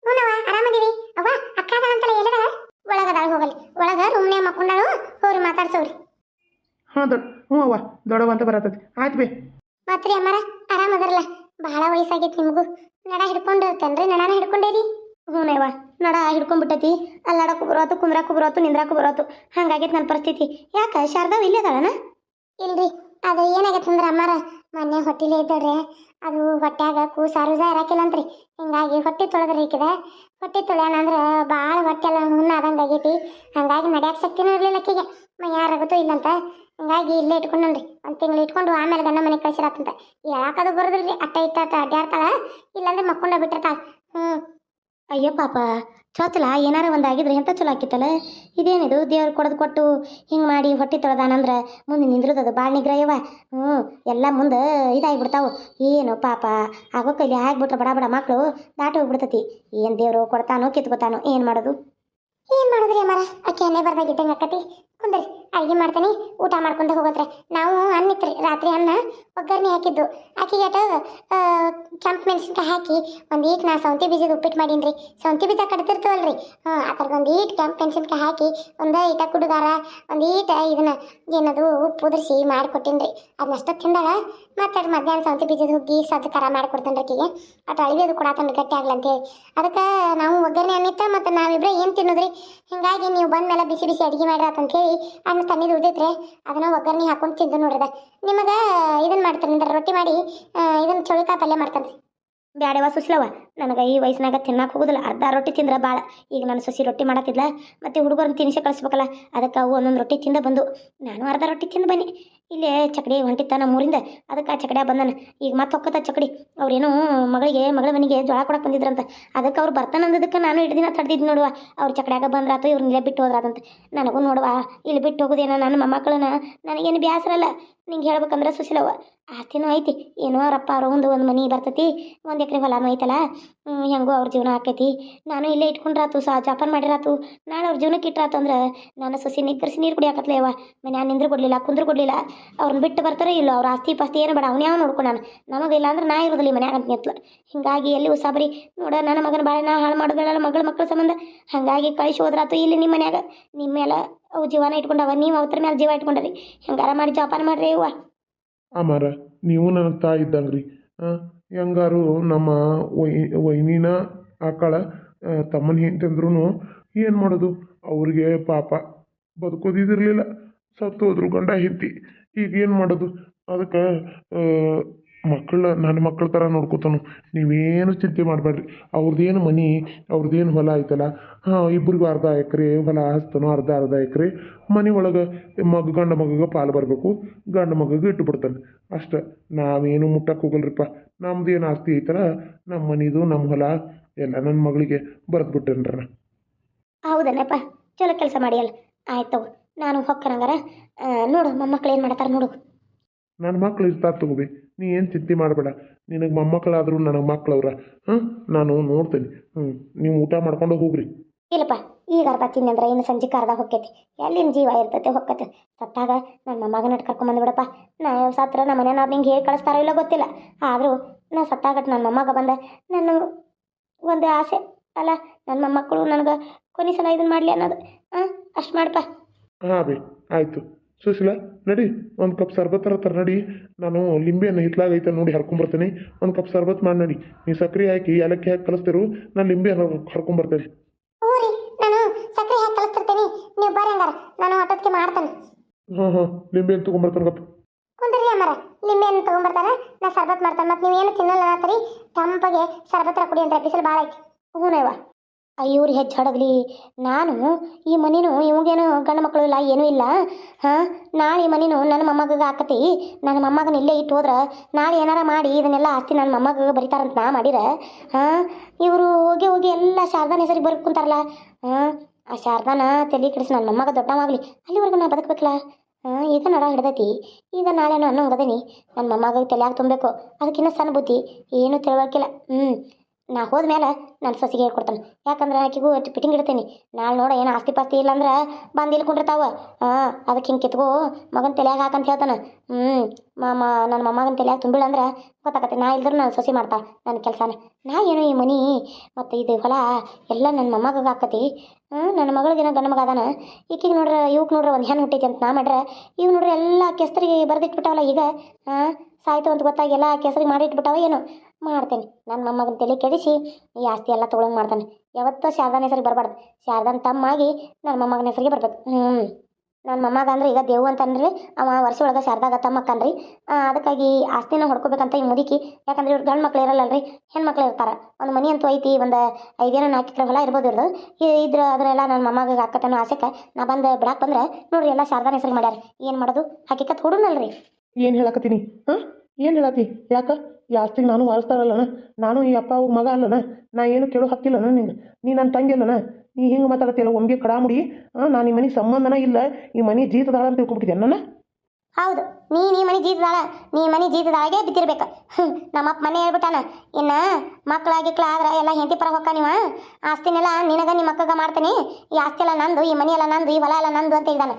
ಹ್ಞೂನವ್ವ ಆರಾಮದೀವಿ. ಅವ್ವ ಅಕ್ಕ ಅದಾಳಂತಲ್ಲ, ಎಲ್ಲದಾಳ? ಒಳಗದಾಳ, ಹೋಗಲಿ ಒಳಗೆ ರೂಮ್ನ್ಯಾಗ ಮಕ್ಕೊಂಡಾಳು, ಹೋಗ್ರಿ ಮಾತಾಡ್ಸೋರಿ. ಹಾಂ ಹ್ಞೂ ಅವ್ವ ದೊಡ್ಡವ ಅಂತ ಬರತ್ತೈತಿ. ಆಯ್ತು ಬೇ. ಮತ್ರಿ ಅಮ್ಮಾರ ಆರಾಮದಾರಲ್ಲ? ಬಹಳ ವಯಸ್ಸಾಗೈತಿ ನಿಮಗೂ. ನಡ ಹಿಡ್ಕೊಂಡಿರ್ತೇನ್ರಿ? ನಡಾನ ಹಿಡ್ಕೊಂಡೇರಿ? ಹ್ಞೂನೇವ ನಡ ಹಿಡ್ಕೊಂಡ್ಬಿಟ್ಟೈತಿ. ಅಲ್ಲಾಡಕ್ಕೂ ಬರೋತು, ಕುಂದ್ರಾಕು ಬರೋತು, ನಿಂದ್ರಾಕು ಬರೋತು, ಹಂಗಾಗೈತೆ ನನ್ನ ಪರಿಸ್ಥಿತಿ. ಯಾಕೆ ಶಾರದಾವ್ ಇಲ್ಲೇ ಅದಾಳನ? ಇಲ್ರಿ, ಅದು ಏನಾಗೈತೆ ಅಂದ್ರೆ ಅಮ್ಮಾರ ಮೊನ್ನೆ ಹೊಟ್ಟಿಲೇ ಇದ್ದಳ್ರಿ, ಅದು ಹೊಟ್ಯಾಗ ಕೂಸಾರು ಇರಾಕಿಲ್ಲ ಅಂತ್ರಿ. ಹಿಂಗಾಗಿ ಹೊಟ್ಟೆ ತೊಳೆದ್ರಿ ಈಕಿದ. ಹೊಟ್ಟೆ ತೊಳ್ಯಾನ ಅಂದ್ರೆ ಭಾಳ ಹೊಟ್ಟೆ ಎಲ್ಲ ಹುಣ್ಣ ಆದಂಗೆ ಆಗೈತಿ. ಹಂಗಾಗಿ ನಡ್ಯಾಕೆ ಶಕ್ತಿನೂ ಇರಲಿಲ್ಲ ಆಕಿಗೆ, ಯಾರಾಗುತ್ತೋ ಇಲ್ಲಂತ. ಹಿಂಗಾಗಿ ಇಲ್ಲೇ ಇಟ್ಕೊಂಡ್ರಿ, ಒಂದು ತಿಂಗಳು ಇಟ್ಕೊಂಡು ಆಮೇಲೆ ಗಂಡ ಮನೆಗೆ ಕಳ್ಸಿರತ್ತಂತ. ಹೇಳಕ್ಕದು ಬರೋದಿಲ್ರಿ, ಅಟ್ಟ ಇಟ್ಟ ಅಡ್ಡಾಡ್ತಾಳ, ಇಲ್ಲಾಂದ್ರೆ ಮಕ್ಕೊಂಡ ಬಿಟ್ಟಿರ್ತಾಳ. ಅಯ್ಯೋ ಪಾಪ, ಚೋಚಲ ಏನಾರ ಒಂದು ಆಗಿದ್ರೆ ಎಂತ ಚಲೋ ಆಕಿತ್ತಲ್ಲ. ಇದೇನಿದು ದೇವ್ರು ಕೊಟ್ಟು ಹಿಂಗೆ ಮಾಡಿ ಹೊಟ್ಟೆ ತೊಳೆದಾನಂದ್ರೆ ಮುಂದೆ ನಿಂದ್ರದದು ಭಾಳ ನಿಗ್ರಹವ. ಎಲ್ಲ ಮುಂದೆ ಇದಾಗಿಬಿಡ್ತಾವು. ಏನು ಪಾಪ ಆಗೋ ಕೈಲಿ ಆಗ್ಬಿಟ್ರೆ ಬಡ ಬಡ ಮಕ್ಕಳು ದಾಟಿ ಹೋಗ್ಬಿಡ್ತತಿ. ಏನು ದೇವರು ಕೊಡ್ತಾನೋ ಕಿತ್ಕೊತಾನೋ, ಏನು ಮಾಡೋದು ರೀ ಅಮ್ಮಾರ? ಅಕ್ಕಿ ಎಣ್ಣೆ ಬರ್ದಾಗಿದ್ದಂಗೆ ಅಕ್ಕತಿ. ಕುಂದ್ರಿ, ಅಡುಗೆ ಮಾಡ್ತೀನಿ, ಊಟ ಮಾಡ್ಕೊಂಡು ಹೋಗೋದ್ರೆ. ನಾವು ಅನ್ನಿತ್ರಿ ರಾತ್ರಿ ಅನ್ನ ಒಗ್ಗರಣೆ ಹಾಕಿದ್ದು. ಆಕಿಗೆ ಕೆಂಪು ಮೆಣಸಿನ್ಕಾಯಿ ಹಾಕಿ ಒಂದೀಟ್ ನಾ ಸೌಂತಿ ಬೀಜದ ಉಪ್ಪಿಟ್ಟು ಮಾಡೀನಿ. ಸೌಂತಿ ಬೀಜ ಕಟ್ತಿರ್ತವಲ್ರಿ, ಆ ಥರದ್ದು ಒಂದೀಟ್ ಕೆಂಪು ಮೆಣಸಿನ್ಕಾಯಿ ಹಾಕಿ ಈಟ ಕುಡುಗಾರ ಒಂದೀಟ ಇದನ್ನ ಏನದು ಉಪ್ಪು ಉದುರಿಸಿ ಮಾಡಿಕೊಟ್ಟೀನಿ ರೀ. ಅದನ್ನಷ್ಟ ತಿಂದಾಳ. ಮತ್ತೆ ಮಧ್ಯಾಹ್ನ ಸೌಂತಿ ಬೀಜದ ಹುಗ್ಗಿ ಸಜ್ಜು ಖಾರ ಮಾಡಿಕೊಡ್ತೇನೆ ರೀ ಆಕಿಗೆ. ಅಟ್ಟು ಅಳಿವೆದು ಕೊಡಾತಂದ್ರೆ ಗಟ್ಟಿ ಆಗ್ಲಂತೇಳಿ ಅದಕ್ಕೆ ನಾವು ಒಗ್ಗರಣೆ ಅನ್ನಿತ್ತ. ಮತ್ತು ನಾವಿಬ್ಬರೇ ಏನು ತಿನ್ನೋದ್ರಿ, ಹಿಂಗಾಗಿ ನೀವು ಬಂದ ಮೇಲೆ ಬಿಸಿ ಬಿಸಿ ಅಡುಗೆ ಮಾಡಿರತ್ತಂತೇಳಿ ಅನ್ನ ತಣ್ಣಿದು ಉಳಿದೈತ್ರಿ, ಅದನ್ನ ಒಗ್ಗರಣೆ ಹಾಕೊಂಡು ತಿಂದು ನೋಡ್ರಿದ. ನಿಮಗೆ ಇದನ್ನು ಮಾಡ್ತಾರೆ ಅಂದ್ರೆ ರೊಟ್ಟಿ ಮಾಡಿ ಇದನ್ನು ಚೌಳಿಕಾಯಿ ಪಲ್ಯ ಮಾಡ್ತಾನೆ. ಬ್ಯಾಡವ ಸುಸ್ಲವ, ನನಗೆ ಈ ವಯಸ್ಸಿನಾಗ ತಿನ್ನಕ್ಕೆ ಹೋಗೋದಿಲ್ಲ. ಅರ್ಧ ರೊಟ್ಟಿ ತಿಂದ್ರೆ ಭಾಳ. ಈಗ ನನ್ನ ಸೊಸಿ ರೊಟ್ಟಿ ಮಾಡತ್ತಿದ್ಲ, ಮತ್ತು ಹುಡುಗರನ್ನ ತಿನ್ನಿಸಿ ಕಳಿಸ್ಬೇಕಲ್ಲ, ಅದಕ್ಕೆ ಅವು ಒಂದೊಂದು ರೊಟ್ಟಿ ತಿಂದ ಬಂದು. ನಾನು ಅರ್ಧ ರೊಟ್ಟಿ ತಿಂದು ಬನ್ನಿ. ಇಲ್ಲೇ ಚಕಡಿ ಹೊಂಟಿತ್ತ ನಮ್ಮ ಊರಿಂದ, ಅದಕ್ಕೆ ಆ ಚಕಡಿಯ ಬಂದಾನ. ಈಗ ಮತ್ತೆ ಹೊಕ್ಕತ್ತ ಚಕಡಿ. ಅವ್ರೇನು ಮಗಳ ಮನೆಗೆ ಜೋಳ ಕೊಡಕ್ಕೆ ಬಂದಿದ್ರಂತ. ಅದಕ್ಕೆ ಅವ್ರು ಬರ್ತಾನೆ ಅಂದದಕ್ಕೆ ನಾನು ಇಟ್ಟು ದಿನ ತಡೆದಿದ್ದು ನೋಡುವ. ಅವ್ರು ಚಕಡ್ಯಾಗ ಬಂದ್ರಾತು, ಇವ್ರನ್ನೆಲ್ಲ ಬಿಟ್ಟು ಹೋದ್ರಾದಂತೆ. ನನಗೂ ನೋಡುವ ಇಲ್ಲಿ ಬಿಟ್ಟು ಹೋಗೋದೇನೋ ನನ್ನ ಮೊಮ್ಮಕ್ಕಳನ್ನ ನನಗೇನು ಬೇಸರಲ್ಲ. ನಿಂಗೆ ಹೇಳ್ಬೇಕಂದ್ರೆ ಸುಶೀಲವ್ವ ಆಸ್ತಿನೂ ಐತಿ, ಏನೋ ಅವರಪ್ಪ ಅವ್ರ ಒಂದು ಮನೆ ಬರ್ತೈತಿ, 1 ಎಕರೆ ಹೊಲನೂ ಐತಲ್ಲ, ಹೆಂಗೋ ಅವ್ರ ಜೀವನ ಆಕೈತಿ. ನಾನು ಇಲ್ಲೇ ಇಟ್ಕೊಂಡ್ರಾತು, ಜೋಪಾನ ಮಾಡಿರಾತು. ನಾಳೆ ಅವ್ರ ಜೀವನಕ್ಕೆ ಇಟ್ರಾತು ಅಂದ್ರೆ ನನ್ನ ಸೊಸಿ ನಿಗ್ಗರಿಸಿ ನೀರು ಕುಡಿಯಾಕತ್ಲೇ ಅವ್ವ. ಮನ್ಯಾಗ ನಿಂದ್ರು ಕೊಡಲಿಲ್ಲ, ಕುಂದ್ರು ಕೊಡಲಿಲ್ಲ. ಅವ್ರನ್ನ ಬಿಟ್ಟು ಬರ್ತಾರೆ ಇಲ್ಲೋ, ಅವ್ರ ಆಸ್ತಿ ಪಾಸ್ತಿ ಏನು ಬೇಡ, ಅವನ್ಯಾವ ನೋಡ್ಕೊಂಡಾನ. ನಮಗಿಲ್ಲ ಅಂದ್ರೆ ನಾ ಇರೋದಿಲ್ಲ ಮನ್ಯಾಗ ಅಂತ ನಿಂತ್ಲ. ಹಿಂಗಾಗಿ ಎಲ್ಲಿ ಉಸಾಬರಿ ನೋಡ, ನನ್ನ ಮಗನ ಬಾಳೆನ ಹಾಳು ಮಾಡೋದಲ್ಲ ಮಕ್ಕಳ ಸಂಬಂಧ. ಹಾಗಾಗಿ ಕಳಿಸಿ ಹೋದ್ರಾತು. ಇಲ್ಲಿ ನಿಮ್ಮ ಮನ್ಯಾಗ ನಿಮ್ಮ ಮೇಲೆ ಅವು ಜೀವನ ಇಟ್ಕೊಂಡವ, ನೀವು ಅವ್ರ ಮೇಲೆ ಜೀವ ಇಟ್ಕೊಂಡ್ರಿ. ಹೆಂಗಾರ ಮಾಡಿ ಜೋಪಾನ ಮಾಡ್ರಿ ಅವ್ವ. ಅಮ್ಮಾರ ನೀವು ನನಗೆ ತಾಯಿ ಇದ್ದಂಗೆ ರೀ. ಹೆಂಗಾರು ನಮ್ಮ ವೈನಿನ ಆಕಳ ತಮ್ಮನ ಹೆಂಡತಿ ಅಂದ್ರೂ ಏನು ಮಾಡೋದು, ಅವ್ರಿಗೆ ಪಾಪ ಬದುಕೋದಿದಿರಲಿಲ್ಲ, ಸತ್ತು ಹೋದ್ರು ಗಂಡ ಹೆಂಡತಿ. ಈಗ ಏನು ಮಾಡೋದು? ಅದಕ್ಕೆ ನನ್ನ ಮಕ್ಕಳ ಥರ ನೋಡ್ಕೊತಾನು. ನೀವೇನು ಚಿಂತೆ ಮಾಡಬೇಡ್ರಿ. ಅವ್ರದ್ದೇನು ಮನೆ, ಅವ್ರದ್ದೇನು ಹೊಲ ಐತಲ್ಲ, ಇಬ್ಬರಿಗೂ ಅರ್ಧ ಎಕರೆ ಹೊಲ ಹಸ್ತನೋ, ಅರ್ಧ ಎಕರೆ ಮನೆ ಒಳಗೆ ಗಂಡ ಮಗಗೆ ಪಾಲು ಬರಬೇಕು, ಗಂಡ ಮಗಗೆ ಇಟ್ಟು ಬಿಡ್ತಾನೆ ಅಷ್ಟೆ. ನಾವೇನು ಮುಟ್ಟಕ್ಕೆ ಹೋಗಲ್ರಿಪ್ಪ. ನಮ್ದು ಏನು ಆಸ್ತಿ ಐತಲ್ಲ, ನಮ್ಮ ಮನೆದು ನಮ್ಮ ಹೊಲ ಎಲ್ಲ ನನ್ನ ಮಗಳಿಗೆ ಬರೆದು ಬಿಟ್ಟೇನ್ರ. ಹೌದನಪ್ಪ, ಚಲೋ ಕೆಲಸ ಮಾಡಿಯಲ್ಲ. ಆಯ್ತು, ನಾನು ಹೊಕ್ಕನಂಗಾರ ನೋಡು ಮೊಮ್ಮಕ್ಳು ಏನು ಮಾಡ್ತಾರೆ ನೋಡು. ನನ್ನ ಮಕ್ಳು ಇರ್ತಾರೆ ತಗೋಬಿ, ನೀ ಏನು ಚಿಂತೆ ಮಾಡಬೇಡ. ನಿನಗೆ ಮೊಮ್ಮಕ್ಕಳಾದರೂ ನನಗೆ ಮಕ್ಳವ್ರ. ನಾನು ನೋಡ್ತೇನೆ. ನೀವು ಊಟ ಮಾಡ್ಕೊಂಡು ಹೋಗ್ರಿ. ಇಲ್ಲಪ್ಪ, ಈಗ ಅರ್ಧ ತಿನ್ನಂದ್ರೆ ಇನ್ನು ಸಂಜೆಗೆ ಅರ್ಧ ಹೊಕ್ಕೈತಿ. ಎಲ್ಲಿನ ಜೀವ ಇರ್ತೈತೆ ಹೊಕ್ಕತ್ತೆ. ಸತ್ತಾಗ ನನ್ನ ಮೊಮ್ಮಗನ ಕರ್ಕೊಂಬಂದು ನಾ ಸತ್ರ ನಮ್ಮ ಮನೆಯವ್ರು ನಿಂಗೆ ಹೇಳಿ ಕಳಿಸ್ತಾರೋ ಇಲ್ಲ ಗೊತ್ತಿಲ್ಲ. ಆದರೂ ನಾ ಸತ್ತಾಗಟ್ಟು ನನ್ನ ಮೊಮ್ಮಗ ಬಂದ ನನ್ನ ಒಂದು ಆಸೆ ಅಲ್ಲ, ನನ್ನ ಮೊಮ್ಮಕ್ಕಳು ನನಗೆ ಕೊನೆ ಸಲ ಇದನ್ನು ಮಾಡಲಿ ಅನ್ನೋದು. ಅಷ್ಟು ಮಾಡಪ್ಪ. ಹಾಂ ಬಿ ಆಯಿತು. ಸುಶೀಲಾ ನಡಿ, ಒಂದು ಕಪ್ ಸರ್ಬತ್ ತರ ನಡಿ. ನಾನು ಲಿಂಬೆಯನ್ನು ಹಿತ್ಲಾಗೈತೆ ನೋಡಿ ಹರ್ಕೊಂಬರ್ತೇನೆ. ಒಂದು ಕಪ್ ಸರ್ಬತ್ ಮಾಡಿ ನಡಿ. ನೀ ಸಕ್ಕರೆ ಹಾಕಿ ಏಲಕ್ಕಿ ಹಾಕಿ ಕಲಿಸ್ತಿರು, ನಾನು ಲಿಂಬೆಯನ್ನು ಹರ್ಕೊಂಬರ್ತೇನೆ. ಹ್ಞೂ ರೀ, ನಾನು ಸಕ್ಕರೆ ಹಾಕಿ ಕಲಿಸ್ತಿರ್ತೀನಿ, ನೀವು ಬರ್ರಿ ಹಂಗಾರ, ನಾನು ಆಟೋದಕ್ಕೆ ಮಾಡ್ತೇನೆ. ಹಾಂ ಲಿಂಬೆ ಅಂತ ತೊಗೊಂಬರ್ತೇನೆ ಕಪ್. ಕುಂದ್ರಿ ಅಮ್ಮರ ನಿಮ್ಮೇನು ತೊಗೊಂಬರ್ತಾರ ನಾ ಸರ್ಬತ್ ಮಾಡ್ತಾನೆ ಮತ್ತು ನೀವೇನು ತಿನ್ನಲ್ಲ ಅನ್ನತ್ತೀರಿ ತಂಪಗೆ ಸರ್ಬತ್ರ ಕುಡಿ ಅಂತ ಬಿಸಿಲು ಭಾಳ ಐತಿ ಹ್ಞೂನವ್ವ ಇವ್ರು ಹೆಚ್ಚು ಹಡಗ್ಲಿ ನಾನು ಈ ಮನಿನೂ ಇವಾಗೇನು ಗಂಡು ಮಕ್ಕಳು ಇಲ್ಲ ಏನೂ ಇಲ್ಲ ಹಾಂ ನಾಳೆ ಈ ಮನಿನೂ ನನ್ನ ಮೊಮ್ಮಗ ಹಾಕತಿ ನನ್ನ ಮೊಮ್ಮಗನ ಇಲ್ಲೇ ಇಟ್ಟು ಹೋದ್ರೆ ನಾಳೆ ಏನಾರ ಮಾಡಿ ಇದನ್ನೆಲ್ಲ ಆಸ್ತಿ ನನ್ನ ಮೊಮ್ಮಗ ಬರೀತಾರಂತ ನಾ ಮಾಡಿರ ಹಾಂ ಇವರು ಹೋಗಿ ಹೋಗಿ ಎಲ್ಲ ಶಾರದಾನ ಹೆಸರಿಗೆ ಬರ್ಕು ಕುಂತಾರಲ್ಲ ಹಾಂ ಆ ಶಾರದಾನ ತಲೆ ಕೆಡಿಸಿ ನನ್ನ ಮೊಮ್ಮಗ ದೊಡ್ಡವಾಗಲಿ ಅಲ್ಲಿವರೆಗೂ ನಾ ಬದುಕಬೇಕಲ್ಲ ಹಾಂ ಈಗ ನಡ ಹಿಡ್ದೈತಿ ಈಗ ನಾಳೆನೋ ಅನ್ನೋಂಗದೀನಿ ನನ್ನ ಮೊಮ್ಮಗ ತಲೆಯಾಗ ತುಂಬಬೇಕು ಅದಕ್ಕಿನ್ನ ಸಣ್ಣ ಬುದ್ಧಿ ಏನೂ ತಿಳ್ಬೇಕಿಲ್ಲ ನಾ ಹೋದ್ಮೇಲೆ ನನ್ನ ಸೊಸಿಗೆ ಹೇಳ್ಕೊಡ್ತಾನೆ ಯಾಕಂದ್ರೆ ಆಕೆಗೂ ಫಿಟ್ಟಿಂಗ್ ಇಡ್ತೀನಿ ನಾಳೆ ನೋಡ ಏನು ಆಸ್ತಿ ಪಾಸ್ತಿ ಇಲ್ಲ ಅಂದ್ರೆ ಬಂದು ಇಲ್ಕೊಂಡಿರ್ತಾವ ಅದಕ್ಕೆ ಹಿಂಗೆ ಕಿತ್ಕೋ ಮಗನ ತಲೆಯಾಗ ಹಾಕಂತ ಹೇಳ್ತಾನೆ ನನ್ನ ಮೊಮ್ಮಗನ ತಲೆಯಾಗ ತುಂಬಿಳ ಅಂದ್ರೆ ಗೊತ್ತಾಗತ್ತೆ ನಾ ಇಲ್ದ್ರು ನಾನು ಸೊಸಿ ಮಾಡ್ತಾಳೆ ನನ್ನ ಕೆಲಸನ ನಾ ಏನೋ ಈ ಮನೆ ಮತ್ತು ಇದು ಹೊಲ ಎಲ್ಲ ನನ್ನ ಮೊಮ್ಮಗ ಹಾಕತಿ ನನ್ನ ಮಗಳಿಗೇನೋ ಗಂಡು ಮಗ ಅದಾನ ಈಕಿಗೆ ನೋಡ್ರೆ ಇವಕ್ಕೆ ನೋಡ್ರೆ ಒಂದು ಹೆಣ್ಣು ಹುಟ್ಟೈತಿ ಅಂತ ನಾ ಮಾಡ್ರೆ ಇವ್ ನೋಡ್ರಿ ಎಲ್ಲ ಕೆಸರಿಗೆ ಬರೆದಿಟ್ಬಿಟ್ಟಾವಲ್ಲ ಈಗ ಸಾಯ್ತು ಅಂತ ಗೊತ್ತಾಗಿ ಎಲ್ಲ ಕೆಸರಿಗೆ ಮಾಡಿಟ್ಬಿಟ್ಟಾವ ಏನು ಮಾಡ್ತೇನೆ ನನ್ನ ಮೊಮ್ಮಗನ ತಲೆ ಕೆಡಿಸಿ ಈ ಆಸ್ತಿ ಎಲ್ಲ ತೊಗೊಳಂಗೆ ಮಾಡ್ತಾನೆ ಯಾವತ್ತೂ ಶಾರದಾನ ಹೆಸರಿಗೆ ಬರಬಾರ್ದು ಶಾರದಾನ ತಮ್ಮಾಗಿ ನನ್ನ ಮೊಮ್ಮಗನ ಹೆಸರಿಗೆ ಬರ್ಬೇಕು ನನ್ನ ಮೊಮ್ಮಗ ಅಂದ್ರೆ ಈಗ ದೇವು ಅಂತನ್ರಿ ಅವ ವರ್ಷ ಒಳಗೆ ಶಾರದಾಗ ತಮ್ಮಕ್ಕನ್ರಿ ಅದಕ್ಕಾಗಿ ಆಸ್ತಿನ ಹೊಡ್ಕೋಬೇಕಂತ ಈ ಮುದುಕಿ ಯಾಕಂದ್ರೆ ಇವ್ರು ಗಂಡು ಮಕ್ಳು ಇರಲ್ಲಲ್ರಿ ಹೆಣ್ಮಕ್ಳು ಇರ್ತಾರೆ ಒಂದು ಮನೆ ಅಂತೂ ಐತಿ ಒಂದು 5-4 ಎಕರೆ ಹೊಲ ಇರ್ಬೋದು ಇವ್ರದ್ದು ಅದರೆಲ್ಲ ನನ್ನ ಮೊಮ್ಮಗ ಹಾಕತ್ತನೋ ಆಸೆಕ್ಕೆ ನಾ ಬಂದು ಬಿಡಾಕ್ ಬಂದ್ರೆ ನೋಡ್ರಿ ಎಲ್ಲ ಶಾರದಾನ ಹೆಸರಿಗೆ ಮಾಡ್ಯಾರ ಏನು ಮಾಡೋದು ಹಾಕಿಕತ್ ಹುಡುನಲ್ರಿ ಏನು ಹೇಳಕತ್ತೀನಿ ಹಾಂ ಏನು ಹೇಳತ್ತಿ ಯಾಕೆ ಈ ಆಸ್ತಿಗೆ ನಾನು ವಾರಿಸ್ತಾರಲ್ಲನ ನಾನು ಈ ಅಪ್ಪ ಅವ್ಗ ಮಗ ಅಲ್ಲನ ನಾ ಏನು ಕೇಳೋ ಹಕ್ಕಿಲ್ಲನ ನಿಂಗೆ ನೀ ನನ್ನ ತಂಗಿ ಅಲ್ಲನ ನೀ ಹಿಂಗೆ ಮಾತಾಡತ್ತಿಲ್ಲ ಒಮ್ಗೆ ಕಡಾಮುಡಿ ನಾನು ಈ ಮನೆ ಸಂಬಂಧನ ಇಲ್ಲ ಈ ಮನೆ ಜೀತದಾಳ ಅಂತ ತಿಳ್ಕೊಂಬಿಟ್ಟಿದ್ದೆ ನನ್ನ ಹೌದು ನೀ ಮನೆ ಜೀತದಾಳ ನೀ ಮನೆ ಜೀತದಾಳಗೆ ಬಿದ್ದಿರ್ಬೇಕು ನಮ್ಮಪ್ಪ ಮನೆ ಹೇಳ್ಬಿಟ್ಟಾನ ಇನ್ನು ಮಕ್ಕಳಾಗಿಕ್ಳ ಆದ್ರೆ ಎಲ್ಲ ಹೆಂಡತಿ ಪರ ಹೊಕ್ಕ ನೀವ ಆಸ್ತಿನೆಲ್ಲ ನಿನಗ ನಿಮ್ಮ ಮಕ್ಕಗ ಮಾಡ್ತೀನಿ ಈ ಆಸ್ತಿ ಎಲ್ಲ ನಂದು ಈ ಮನೆ ಎಲ್ಲ ನಂದು ಈ ಹೊಲ ಎಲ್ಲ ನಂದು ಅಂತ ಹೇಳಿದಾನೆ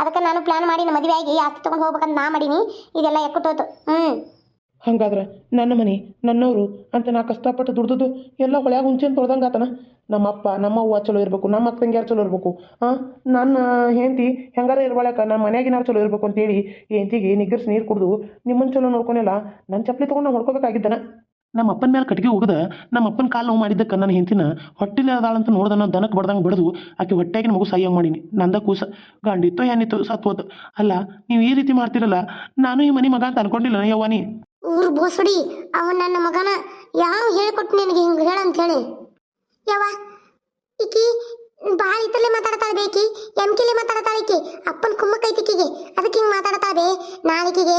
ಅದಕ್ಕೆ ನಾನು ಪ್ಲಾನ್ ಮಾಡಿ ಮದುವೆ ಆಗಿ ಆಸ್ತಿ ತೊಗೊಂಡು ಹೋಗ್ಬೇಕಂತ ನಾ ಮಾಡೀನಿ ಇದೆಲ್ಲ ಎಕ್ಕುಟ್ಟೋತು ಹಂಗಾದ್ರೆ ನನ್ನ ಮನೆ ನನ್ನವರು ಅಂತ ನಾ ಕಷ್ಟಪಟ್ಟು ದುಡ್ದು ಎಲ್ಲ ಹೊಳ್ಯಾಗ ಹುಂಚೆನ್ ತೊಳ್ದಂಗೆ ಆತನ ನಮ್ಮಪ್ಪ ನಮ್ಮವ್ವ ಚಲೋ ಇರಬೇಕು ನಮ್ಮ ಅಕ್ಕ ತಂಗಿಯಾರು ಚಲೋ ಇರಬೇಕು ನನ್ನ ಹೆಂಡತಿ ಹೆಂಗಾರ ಇರ್ಬಾಳಕ ನಮ್ಮ ಮನ್ಯಾಗಿನಾರು ಚಲೋ ಇರಬೇಕು ಅಂತೇಳಿ ಹೆಂಡತಿಗೆ ನಿಗ್ಗರ್ಸಿ ನೀರು ಕುಡಿದು ನಿಮ್ಮನ್ನು ಚಲೋ ನೋಡ್ಕೊನಿಲ್ಲ ನನ್ನ ಚಪ್ಪಲಿ ತೊಗೊಂಡು ನಾವು ಹೊಡ್ಕೋಬೇಕಾಗಿದ್ದಾನ ನಮ್ಮ ಅಪ್ಪನ ಮೇಲೆ ಕಟ್ಟಿಗೆ ಹೋಗದ ನಮ್ಮ ಅಪ್ಪನ ಕಾಲು ನೋವು ಮಾಡಿದ್ದಕ್ಕೆ ನನ್ನ ಹೆಂಡತಿನ ಹೊಟ್ಟಿಲೆ ಅದಾಳಂತ ನೋಡ್ದನ ದನಕ್ಕೆ ಬಡ್ದಂಗೆ ಬಡ್ದು ಆಕೆ ಹೊಟ್ಟೆಗಿನ ಮಗು ಸಾಯಂಗೆ ಮಾಡೀನಿ ನಂದ ಕೂಸ ಗಂಡಿತ್ತು ಏನಿತ್ತು ಸತ್ವತ್ತು ಅಲ್ಲ ನೀವು ಈ ರೀತಿ ಮಾಡ್ತಿರಲ್ಲ ನಾನು ಈ ಮನೆ ಮಗ ಅಂತ ಅನ್ಕೊಂಡಿಲ್ಲ ಯವ್ವಾನಿ ಊರು ಬೋಸಡಿ ಅವನು ನನ್ನ ಮಗನ ಯಾವ ಹೇಳ್ಕೊಟ್ಟು ನಿನಗೆ ಹಿಂಗೆ ಹೇಳಂತ ಹೇಳಿ ಯಾವ ಈಕಿ ಭಾಳ ಇತರಲೆ ಮಾತಾಡ್ತಾಳೆ ಬೇಕಿ ಎಮ್ಕಿಲೆ ಮಾತಾಡ್ತಾಳೆ ಈಕಿ ಅಪ್ಪನ ಕುಮ್ಮಕ್ಕೈತಿಕಿಗೆ ಅದಕ್ಕೆ ಹಿಂಗೆ ಮಾತಾಡ್ತಾಳೆ ನಾಳಿಕಿಗೆ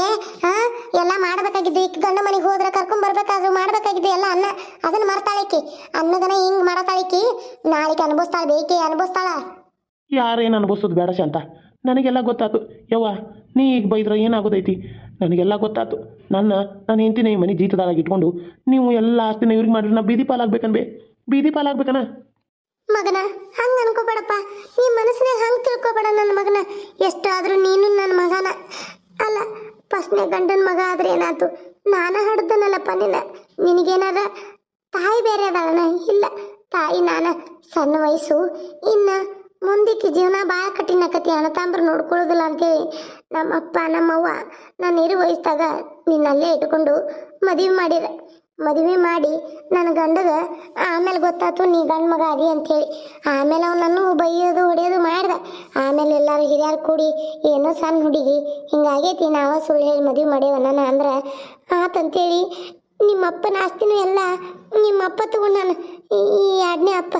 ಎಲ್ಲ ಮಾಡಬೇಕಾಗಿದ್ದು ಈಕಿ ಗಂಡ ಮನೆಗೆ ಹೋದ್ರೆ ಕರ್ಕೊಂಬರ್ಬೇಕಾದ್ರು ಮಾಡಬೇಕಾಗಿದ್ದು ಎಲ್ಲ ಅನ್ನ ಅದನ್ನು ಮರ್ತಾಳಿಕಿ ಅನ್ನದನ್ನ ಹಿಂಗೆ ಮಾಡತಾಳಿಕಿ ನಾಳಿಗೆ ಅನುಭವಿಸ್ತಾಳೆ ಬೇಕಿ ಅನುಭವಿಸ್ತಾಳ ಯಾರೇನು ಅನುಭವಿಸೋದು ಬೇಡ ಶಾಂತ ನನಗೆಲ್ಲ ಗೊತ್ತಾಯ್ತು ಯವ್ವ ನೀ ಈಗ ಬೈದ್ರೆ ಏನಾಗೋದೈತಿ ನನಗೆಲ್ಲ ಗೊತ್ತಾಯ್ತು ನನ್ನ ಹೆಂಡತಿನ ಈ ಮನೆ ಜೀತದಾಗಿ ಇಟ್ಕೊಂಡು ನೀವು ಎಲ್ಲ ಆಸ್ತಿನ ಇವ್ರಿಗೆ ಮಾಡಿದ್ರೆ ನಾ ಬೀದಿ ಪಾಲಾಗ್ಬೇಕನ ಮಗನ ಹಂಗೆ ಅನ್ಕೋಬೇಡಪ್ಪ ನೀ ಮನಸ್ಸಿನಾಗ ಹಂಗೆ ತಿಳ್ಕೊಬೇಡ ನನ್ನ ಮಗನ ಎಷ್ಟಾದರೂ ನೀನು ನನ್ನ ಮಗನ ಅಲ್ಲ ಫಸ್ಟ್ನೇ ಗಂಡನ ಮಗ ಆದ್ರೆ ಏನಾಯ್ತು ನಾನು ಹಡ್ದನಲ್ಲಪ್ಪ ನಿನಗೇನಾರ ತಾಯಿ ಬೇರೆ ಅದಾಳನ ಇಲ್ಲ ತಾಯಿ ನಾನು ಸಣ್ಣ ವಯಸ್ಸು ಇನ್ನು ಮುಂದಕ್ಕೆ ಜೀವನ ಭಾಳ ಕಠಿಣ ಆಕತಿ ಅಣ್ಣತಾಂಬ್ರು ನೋಡ್ಕೊಳ್ಳೋದಿಲ್ಲ ಅಂತೇಳಿ ನಮ್ಮಪ್ಪ ನಮ್ಮವ್ವ ನಾನು ಇರು ವಯಸ್ಸಾಗ ನಿನ್ನಲ್ಲೇ ಇಟ್ಕೊಂಡು ಮದುವೆ ಮಾಡಿ ನನ್ನ ಗಂಡಗ ಆಮೇಲೆ ಗೊತ್ತಾಯ್ತು ನೀ ಗಂಡು ಮಗ ಅದಿ ಅಂಥೇಳಿ ಆಮೇಲೆ ಅವನನ್ನು ಬೈಯೋದು ಹೊಡೆಯೋದು ಮಾಡ್ದೆ ಆಮೇಲೆ ಎಲ್ಲರೂ ಹಿರಿಯರು ಕೂಡಿ ಏನೋ ಸಣ್ಣ ಹುಡುಗಿ ಹಿಂಗಾಗೈತಿ ನಾವು ಸುಳ್ಳು ಹೇಳಿ ಮದುವೆ ಮಾಡ್ಯವ ನಾನು ಅಂದ್ರೆ ಆತಂತೇಳಿ ನಿಮ್ಮಪ್ಪನ ಆಸ್ತಿನೂ ಎಲ್ಲ ನಿಮ್ಮಪ್ಪ ತಗೊಂಡಾನ ಈ ಎರಡನೇ ಅಪ್ಪ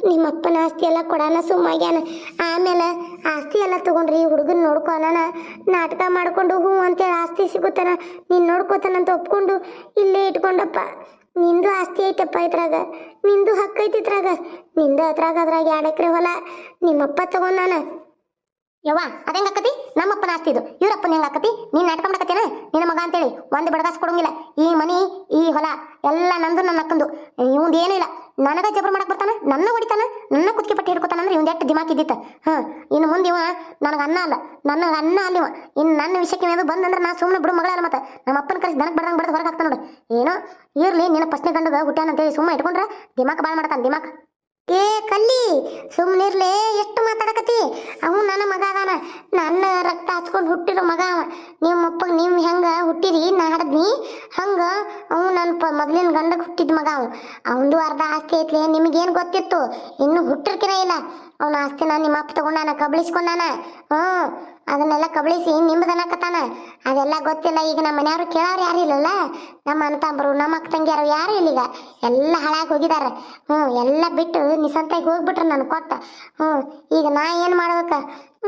ನಿಮ್ಮಪ್ಪನ ಆಸ್ತಿ ಎಲ್ಲ ಕೊಡಾನ ಸುಮ್ಮಾಗ್ಯಾನ ಆಮೇಲೆ ಆಸ್ತಿ ಎಲ್ಲ ತೊಗೊಂಡ್ರಿ ಈ ಹುಡುಗನ ನೋಡ್ಕೊನ ನಾಟಕ ಮಾಡಿಕೊಂಡು ಹ್ಞೂ ಅಂತೇಳಿ ಆಸ್ತಿ ಸಿಗುತ್ತಾನ ನೀನು ನೋಡ್ಕೋತಾನಂತ ಒಪ್ಕೊಂಡು ಇಲ್ಲೇ ಇಟ್ಕೊಂಡಪ್ಪ ನಿಂದು ಆಸ್ತಿ ಐತಪ್ಪ ಇದ್ರಾಗ ನಿಂದು ಹಕ್ಕೈತಿ ಇದ್ರಾಗ ನಿಂದು ಅದ್ರಾಗ 2 ಎಕರೆ ಹೊಲ ನಿಮ್ಮಪ್ಪ ತಗೊಂಡಾನ ಯವ್ವ ಅದೇಂಗೆ ಆಕತಿ ನಮ್ಮಪ್ಪನ ಆಸ್ತಿ ಇದು ಇವ್ರಪ್ಪನ ಹೆಂಗೆ ಆಕತಿ ನೀನು ನಾಟಕ ಮಾಡಕತ್ತೇನ ನಿನ್ನ ಮಗ ಅಂತೇಳಿ ಒಂದು ಬಡಗಾಸ್ ಕೊಡಂಗಿಲ್ಲ ಈ ಮನಿ ಈ ಹೊಲ ಎಲ್ಲ ನಂದು ನನ್ನ ಅಕ್ಕಂದು ಇವಂದು ಏನೂ ಇಲ್ಲ ನನಗ ಜಬರ್ ಮಾಡಕ್ ಬರ್ತಾನ ನನ್ನ ಹೊಡಿತಾನ ನನ್ನ ಕುತ್ತಿಗೆ ಪಟ್ಟಿ ಹಿಡ್ಕೊತಾನಂದ್ರೆ ಇವ್ದು ಎಷ್ಟು ದಿಮಾಕ್ ಇದ್ದಿತ್ತ ಇನ್ನು ಮುಂದೆ ಇವ ನನಗೆ ಅನ್ನ ಅಲ್ಲ ನನಗೆ ಅನ್ನ ಅಲ್ಲಿವ ಇನ್ನು ನನ್ನ ವಿಷಯಕ್ಕೆ ಏನಾದ್ರು ಬಂದಂದ್ರೆ ನಾ ಸುಮ್ಮನೆ ಬಿಡು ಮಗಳಲ್ಲ ಮತ್ತೆ ನಮ್ಮ ಅಪ್ಪನ ಕರೆಸಿ ದನಕ್ಕೆ ಬಡ್ದಂಗೆ ಬಡ್ದು ಹೊರಗೆ ಹಾಕ್ತಾನ ನೋಡು ಏನೋ ಇರ್ಲಿ ನಿನ್ನ ಫಸ್ಟ್ನೇ ಗಂಡಗ ಹುಟ್ಟ್ಯಾನ ಅಂತೇಳಿ ಸುಮ್ಮನೆ ಇಟ್ಕೊಂಡ್ರೆ ದಿಮಾಕ್ ಭಾಳ ಮಾಡ್ತಾನೆ ದಿಮಾಕ್ ಏ ಕಲ್ಲಿ ಸುಮ್ಮನಿರ್ಲೆ ಎಷ್ಟು ಮಾತಾಡಕತ್ತಿ ಅವನು ನನ್ನ ಮಗ ಅದಾನ ನನ್ನ ರಕ್ತ ಹಚ್ಕೊಂಡು ಹುಟ್ಟಿರೋ ಮಗ ಅವ ನಿಮ್ಮಪ್ಪಗೆ ನೀವು ಹೆಂಗೆ ಹುಟ್ಟಿರಿ ನಾ ಹಾಡದ್ನಿ ಹಂಗೆ ಅವನು ನನ್ನ ಮೊದಲಿನ ಗಂಡಗೆ ಹುಟ್ಟಿದ ಮಗ ಅವನದು ಅರ್ಧ ಆಸ್ತಿ ಐತ್ಲೆ ನಿಮಗೇನು ಗೊತ್ತಿತ್ತು ಇನ್ನು ಹುಟ್ಟಿರ್ಕಿನ ಇಲ್ಲ ಅವನ ಆಸ್ತಿನ ನಿಮ್ಮ ಅಪ್ಪ ತಗೊಂಡಾನ ಕಬಳಿಸ್ಕೊಂಡಾನ ಅದನ್ನೆಲ್ಲ ಕಬಳಿಸಿ ನಿಂಬದನ್ನಕತ್ತಾನ. ಅದೆಲ್ಲ ಗೊತ್ತಿಲ್ಲ. ಈಗ ನಮ್ಮ ಮನೆಯವ್ರು ಕೇಳೋರು ಯಾರು ಇಲ್ಲಲ್ಲ, ನಮ್ಮ ಅಣ್ಣತಂಬರು ನಮ್ಮ ಅಕ್ಕ ತಂಗಿಯರು ಯಾರು ಇಲ್ಲ. ಈಗ ಎಲ್ಲ ಹಾಳಾಗಿ ಹೋಗಿದಾರ. ಎಲ್ಲ ಬಿಟ್ಟು ನಿಸಂತಾಗಿ ಹೋಗ್ಬಿಟ್ರೆ ನನ್ ಕೊಟ್ಟ. ಈಗ ನಾ ಏನು ಮಾಡ್ಬೇಕ?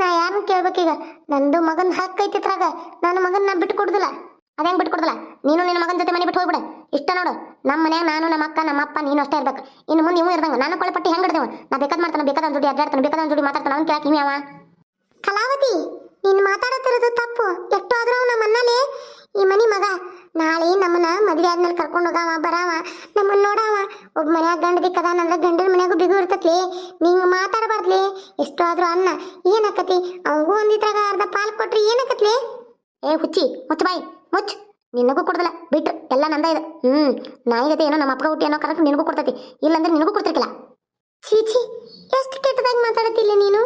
ನಾ ಯಾರನ್ನ ಕೇಳ್ಬೇಕೀಗ? ನಂದು ಮಗನ ಹಕ್ಕು ಐತಿತ್ರಾಗ. ನನ್ನ ಮಗನ ನಾ ಬಿಟ್ಟು ಕೊಡುದಿಲ್ಲ. ಅದೇಂಗ್ ಬಿಟ್ಟು ಕೊಡುದಿಲ್ಲ? ನೀನು ನಿನ್ನ ಮಗನ ಜೊತೆ ಮನೆ ಬಿಟ್ಟು ಹೋಗ್ಬಿಡ. ಇಷ್ಟ ನೋಡು, ನಮ್ಮ ಮನ್ಯಾಗ ನಾನು ನಮ್ಮ ಅಕ್ಕ ನಮ್ಮ ಅಪ್ಪ ನೀನು ಅಷ್ಟೇ ಇರ್ಬೇಕು. ಇನ್ನು ಮುಂದೆ ಇವು ಇರ್ದಂಗ ನನ್ನ ಕೊಳ್ಳೆ ಪಟ್ಟಿ ಹೆಂಗ್ ಹಿಡ್ದೇವ? ನಾ ಬೇಕಾದ್ ಮಾಡ್ತಾನೆ, ಬೇಕಾದ ಜೋಡಿ ಅಡ್ಡಾಡ್ತಾನೆ, ಬೇಕಾದ ಜೋಡಿ ಮಾತಾಡ್ತಾನೆ. ಅವ್ನು ಕೇಳಕ್ಕೆ ಯಾವ ಕಲಾವತಿ? ನೀನು ಮಾತಾಡತ್ತಿರೋದು ತಪ್ಪು. ಎಷ್ಟು ಆದ್ರೂ ನಮ್ಮ ಅಣ್ಣಲೇ ಈ ಮನಿ ಮಗ. ನಾಳೆ ನಮ್ಮನ್ನ ಮದ್ವೆ ಆದ್ಮೇಲೆ ಕರ್ಕೊಂಡು ಹೋಗವ ಬರಾವ, ನಮ್ಮನ್ನ ನೋಡವ. ಒಬ್ಬ ಮನ್ಯಾಗ ಗಂಡ ದಿಕ್ಕದಾನಂದ್ರೆ ಗಂಡನ ಮನ್ಯಾಗೂ ಬಿಗು ಇರ್ತತ್ಲಿ. ನೀಂಗ್ ಮಾತಾಡಬಾರ್ದ್ಲಿ. ಎಷ್ಟು ಆದ್ರೂ ಅಣ್ಣ. ಏನಾಕತಿ? ಅವಂಗೂ ಒಂದಿದ್ರಾಗ ಅರ್ಧ ಪಾಲ್ ಕೊಟ್ರಿ ಏನಾಕತ್ಲಿ? ಏ ಹುಚ್ಚಿ, ಮುಚ್ಚ ಬಾಯಿ ಮುಚ್ಚ. ನಿನಗೂ ಕೊಡ್ದಲ್ಲ ಬಿಟ್ಟು ಎಲ್ಲ ನಂದ ಇದೆ. ನಾಯಿಗತೆ ಏನೋ ನಮ್ಮ ಅಪ್ಪ ಹುಟ್ಟಿ ಅನ್ನೋ ಕರೆಕ್ಟ್ ನಿನಗೂ ಕೊಡ್ತೈತಿ. ಇಲ್ಲಾಂದ್ರೆ ನಿನಗೂ ಕೊಡ್ತಿರ್ಕಿಲ್ಲ. ಚೀಚಿ, ಎಷ್ಟು ಕೆಟ್ಟದಾಗಿ ಮಾತಾಡತಿಲ್ಲ ನೀನು.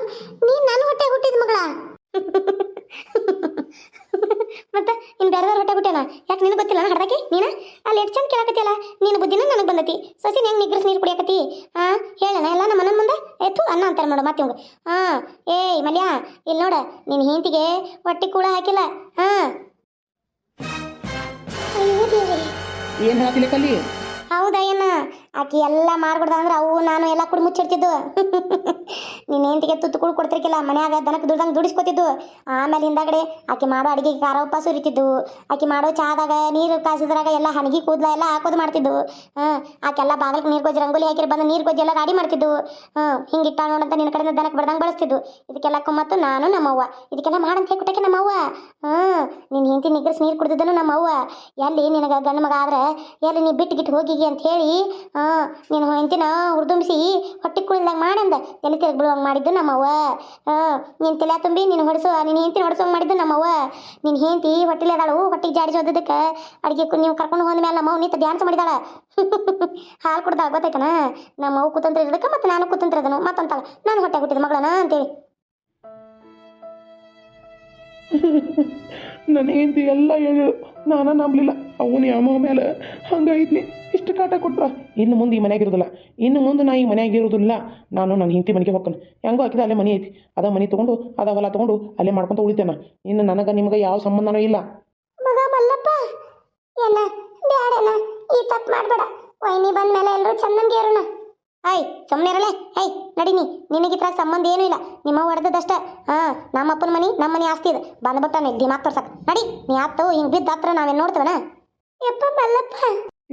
ನನ್ನ ಹೊಟ್ಟೆ ಹುಟ್ಟಿದ ಮಗಳ. ಮತ್ತೆ ಇನ್ನು ಬೇರೆ ಹೊಟ್ಟೆ ಹುಟ್ಟೇನ? ಯಾಕೆ ನಿನಗೆ ಗೊತ್ತಿಲ್ಲ ಹಡ್ದಾಕಿ ನೀನು? ಅಲ್ಲಿ ಎಷ್ಟು ಚಂದ ಕೇಳಕತ್ತಿಯಲ್ಲ, ನೀನು ಬುದ್ಧಿನ ನನಗೆ ಬಂದತಿ. ಸಸಿ ಹೆಂಗೆ ನಿಗ್ರಸ್ ನೀರು ಕುಡಿಯಕತ್ತಿ? ಹೇಳಣ ಎಲ್ಲ ನಮ್ಮ ಮನನ ಮುಂದೆ ಎತ್ತು ಅನ್ನ ಅಂತಾರೆ ನೋಡು ಮತ್ತೆ ಇವಂಗ. ಏಯ್ ಮಲ್ಯ, ಇಲ್ಲಿ ನೋಡ, ನಿನ್ನ ಹಿಂತಿಗೆ ಹೊಟ್ಟೆ ಕೂಡ ಹಾಕಿಲ್ಲ. ಏನು ಹೇಳತ್ತಿಲ್ಲ ಕಲ್ಲಿ? ಹೌದಾ ಏನ? ಆಕಿ ಎಲ್ಲ ಮಾಡ್ಬಿಡ್ದ ಅಂದ್ರೆ ಅವು ನಾನು ಎಲ್ಲ ಕುಡಿ ಮುಚ್ಚಿಡ್ತಿದ್ದು. ನಿನ್ನ ಹೆಂಡತಿಗೆ ತುತ್ತು ಕುಳು ಕೊಡ್ತಿರ್ಕಿಲ್ಲ, ಮನ್ಯಾಗ ದನಕ್ಕೆ ದುಡ್ದಂಗೆ ದುಡಿಸ್ಕೊತಿದ್ದು. ಆಮೇಲೆ ಹಿಂದಾಗಡೆ ಆಕಿ ಮಾಡೋ ಅಡಿಗೆಗೆ ಖಾರ ಉಪ್ಪ ಸುರಿತಿದ್ದು. ಆಕಿ ಮಾಡೋ ಚಾದಾಗ ನೀರು ಕಾಸಿದ್ರಾಗ ಎಲ್ಲ ಹಣಗಿ ಕೂದಲ ಎಲ್ಲ ಹಾಕೋದು ಮಾಡ್ತಿದ್ದು. ಆಕೆಲ್ಲ ಬಾಗಿಲಿಗೆ ನೀರು ಗೊಜ್ಜಿ ರಂಗೋಲಿ ಹಾಕಿರಿ ಬಂದು ನೀರು ಗೊಜ್ಜಿ ಎಲ್ಲ ಗಾಡಿ ಮಾಡ್ತಿದ್ದು. ಹಿಂಗಿಟ್ಟ ನೋಡಂತ ನಿನ್ನ ಕಡೆಯಿಂದ ದನಕ್ಕೆ ಬಡ್ದಂಗೆ ಬಳಸ್ತಿದ್ದು. ಇದಕ್ಕೆಲ್ಲ ಕುಮ್ಮತ್ತು ನಾನು ನಮ್ಮವ್ವ. ಇದಕ್ಕೆಲ್ಲ ಮಾಡಂತ ಹೇಳ್ಕೊಟ್ಟಕ್ಕೆ ನಮ್ಮವ್ವ. ನಿನ್ನ ಹೆಂಡತಿ ನಿಗ್ರಸ್ ನೀರು ಕುಡ್ದಿದ್ದನು ನಮ್ಮವ್ವ. ಎಲ್ಲಿ ನಿನಗೆ ಗಂಡು ಮಗ ಆದ್ರೆ ಎಲ್ಲಿ ನೀ ಬಿಟ್ಟು ಗಿಟ್ಟು ಹೋಗಿ ಅಂತ ಹೇಳಿ ನೀನು ಹೆಂಡತಿನ ಹುರಿದುಂಬಿಸಿ ಹೊಟ್ಟೆ ಕುಳಿದಾಗ ಮಾಡಂದ ತಲೆ ತಿರುಗಿ ಬಿಡುವಂಗೆ ಮಾಡಿದ್ದು ನಮ್ಮವ್ವ. ನಿನ್ನ ತಲೆ ತುಂಬಿ ನೀನು ನಿನ್ನ ಹೆಂಡತಿನ ಹೊಡ್ಸೋಂಗೆ ಮಾಡಿದ್ದು ನಮ್ಮವ್ವ. ನಿನ್ನ ಹೆಂಡತಿ ಹೊಟ್ಟೆಲಿ ಅದಾಳು, ಹೊಟ್ಟೆಗೆ ಜಾಡಿ ಓದೋದಕ್ಕೆ ಅಡುಗೆ ನೀವು ಕರ್ಕೊಂಡು ಹೋದ ಮೇಲೆ ನಮ್ಮವ್ವ ನಿಂತು ಡ್ಯಾನ್ಸ್ ಮಾಡಿದಾಳ. ಹಾಲು ಕುಡ್ದಾಗ ಗೊತ್ತಾಯ್ತನ? ನಮ್ಮವ್ವ ಕೂತಂತ್ರ ಇರೋದಕ್ಕೆ ಮತ್ತೆ ನಾನು ಕೂತಂತ್ರ ಇದನು ಮತ್ತಂತಾಳ ನಾನು ಹೊಟ್ಟೆ ಹುಟ್ಟಿದ ಮಗಳನ ಅಂತೇಳಿ. ನನ್ನ ಹೆಂಡತಿ ಎಲ್ಲ ಹೇಳು, ನಾನು ನಂಬಲಿಲ್ಲ. ಅವನು ಯಾವ ಮೇಲೆ ಹಂಗೈತ್ನಿ ಇಷ್ಟು ಕಾಟ ಕೊಟ್ರ. ಇನ್ನು ಮುಂದೆ ಈ ಮನೆಯಾಗ ಇರೋದಿಲ್ಲ. ಇನ್ನು ಮುಂದೆ ನಾ ಈ ಮನೆಯಾಗ ಇರೋದಿಲ್ಲ. ನಾನು ನನ್ನ ಹೆಂಡತಿ ಮನೆಗೆ ಹೋಗ್ತಾನೆ. ಹೆಂಗೋ ಹಾಕಿದ ಅಲ್ಲೇ ಮನೆ ಐತಿ, ಅದ ಮನೆ ತೊಗೊಂಡು ಅದ ಹೊಲ ತೊಗೊಂಡು ಅಲ್ಲೇ ಮಾಡ್ಕೊತ ಉಳಿತೇನೆ. ಇನ್ನು ನನಗೆ ನಿಮ್ಗೆ ಯಾವ ಸಂಬಂಧನೂ ಇಲ್ಲ. ಮಗ ಮಲ್ಲಪ್ಪ, ಏನ ಬ್ಯಾಡನ, ಈ ತಪ್ಪು ಮಾಡಬೇಡ. ವೈನಿ ಬಂದ ಮೇಲೆ ಎಲ್ಲರೂ ಚಂದಂಗೆ ಇರೋಣ. ಸುಮ್ಮನೆ ಇರಲೇ. ನಡೀನಿ, ನಿನಗಿತ್ರಾಗ ಸಂಬಂಧ ಏನೂ ಇಲ್ಲ. ನಿಮ್ಮ ಹೊಡೆದದಷ್ಟ. ನಮ್ಮಪ್ಪನ ಮನೆ ನಮ್ಮ ಮನೆ ಆಸ್ತಿ ಇದೆ. ಬಂದ್ಬಿಟ್ಟಾನೆ ದಿಮಾಕ್ ತೋರ್ಸಕ್. ನಡಿ, ನೀ ಆತು ಹಿಂಗೆ ಬಿದ್ದ ಹತ್ರ ನಾವೇನು ನೋಡ್ತೇವನ? ಯಪ್ಪ ಮಲ್ಲಪ್ಪ,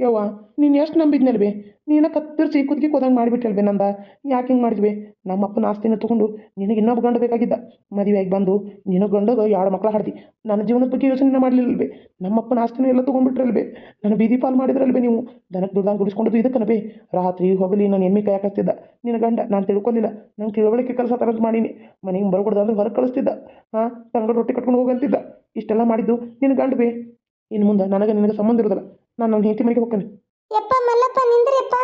ಯವ್ವ ನೀನು ಎಷ್ಟು ನಂಬಿದ್ನಲ್ವೇ? ನೀನು ಕತ್ತರಿಸಿ ಕುದ್ಗಿ ಹೋದಂಗೆ ಮಾಡಿಬಿಟ್ಟಲ್ವೇ ನಂದ? ಯಾಕೆ ಹಿಂಗೆ ಮಾಡಿದ್ವಿ? ನಮ್ಮಪ್ಪನ ಆಸ್ತಿನ ತೊಗೊಂಡು ನಿನಗೆ ಇನ್ನೊಬ್ಬ ಗಂಡು ಬೇಕಾಗಿದ್ದ. ಮದುವೆಯಾಗಿ ಬಂದು ನಿನಗೆ ಗಂಡಗೆ 2 ಮಕ್ಳು ಹಾಡ್ದಿ. ನನ್ನ ಜೀವನದ ಬಗ್ಗೆ ಯೋಚನೆ ಮಾಡಲಿಲ್ಲವೇ? ನಮ್ಮಪ್ಪನ ಆಸ್ತಿನ ಎಲ್ಲ ತೊಗೊಂಡ್ಬಿಟ್ರಲ್ವೇ? ನನ್ನ ಬೀದಿ ಪಾಲು ಮಾಡಿದ್ರಲ್ವೇ ನೀವು? ದನಕ್ಕೆ ದುಡ್ದಂಗೆ ದುಡಿಸ್ಕೊಂಡದ್ದು ಇದಕ್ಕನವೇ? ರಾತ್ರಿ ಹೋಗಲಿ ನಾನು ಎಮ್ಮೆ ಕೈ ಹಾಕಿಸ್ತಿದ್ದ ನಿನ್ನ ಗಂಡ. ನಾನು ತಿಳ್ಕೊಲಿಲ್ಲ. ನಂಗೆ ತಿಳುವಳಿಕೆ ಕೆಲಸ ತರದ್ದು ಮಾಡೀನಿ. ಮನೆಗೆ ಬರ್ಕೊಡ್ದು ಅಂದ್ರೆ ಹೊರಗೆ ಕಳಿಸ್ತಿದ್ದ. ತಂಗಡ ರೊಟ್ಟಿ ಕಟ್ಕೊಂಡು ಹೋಗಂತಿದ್ದ. ಇಷ್ಟೆಲ್ಲ ಮಾಡಿದ್ದು ನಿನ್ನ ಗಂಡು ಬೇ. ಇನ್ನು ಮುಂದೆ ನನಗೆ ನಿನಗೆ ಸಂಬಂಧ ಇರೋದಿಲ್ಲ. ನಾನು ನನ್ನ ಹೆಂಡತಿ ಮನೆಗೆ ಹೋಗ್ತೇನೆ. ಯಪ್ಪ ಮಲ್ಲಪ್ಪ ನಿಂದ್ರಿಯಪ್ಪ.